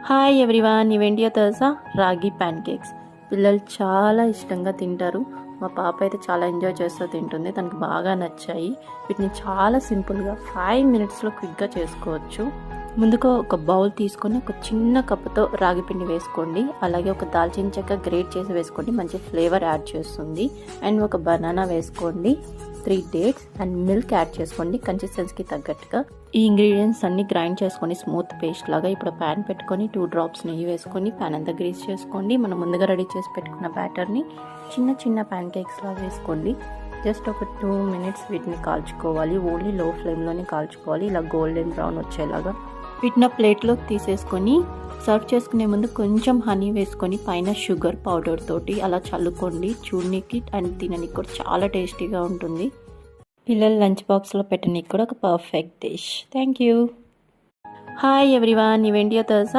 Hi everyone, ఇవేంటియో తెలుసా? రాగి ప్యాన్ కేక్స్. పిల్లలు చాలా ఇష్టంగా తింటారు. మా పాప అయితే చాలా ఎంజాయ్ చేస్తూ తింటుంది. తనకు బాగా నచ్చాయి. వీటిని చాలా సింపుల్గా 5 మినిట్స్లో క్విక్గా చేసుకోవచ్చు. ముందుగా ఒక బౌల్ తీసుకొని ఒక చిన్న కప్పుతో రాగి పిండి వేసుకోండి. అలాగే ఒక దాల్చిన చెక్క గ్రేట్ చేసి వేసుకోండి, మంచి ఫ్లేవర్ యాడ్ చేస్తుంది. అండ్ ఒక బనానా వేసుకోండి, 3 డేట్స్ అండ్ మిల్క్ యాడ్ చేసుకోండి కన్సిస్టెన్సీకి తగ్గట్టుగా. ఈ ఇంగ్రీడియంట్స్ అన్ని గ్రైండ్ చేసుకొని స్మూత్ పేస్ట్ లాగా. ఇప్పుడు ప్యాన్ పెట్టుకొని 2 డ్రాప్స్ నెయ్యి వేసుకొని ప్యాన్ అంతా గ్రీస్ చేసుకోండి. మనం ముందుగా రెడీ చేసి పెట్టుకున్న బ్యాటర్ని చిన్న చిన్న ప్యాన్ కేక్స్ లాగా వేసుకోండి. జస్ట్ ఒక 2 మినిట్స్ వీటిని కాల్చుకోవాలి. ఓన్లీ లో ఫ్లేమ్లోనే కాల్చుకోవాలి, ఇలా గోల్డెన్ బ్రౌన్ వచ్చేలాగా. వీటిని ప్లేట్లోకి తీసేసుకొని సర్వ్ చేసుకునే ముందు కొంచెం హనీ వేసుకొని పైన షుగర్ పౌడర్ తోటి అలా చల్లుకోండి. చూడడానికి అండ్ తినడానికి కూడా చాలా టేస్టీగా ఉంటుంది. పిల్లలు లంచ్ బాక్స్లో పెట్టడానికి కూడా ఒక perfect dish. Thank you. Hi everyone, ఇవేంటియో తెలుసా?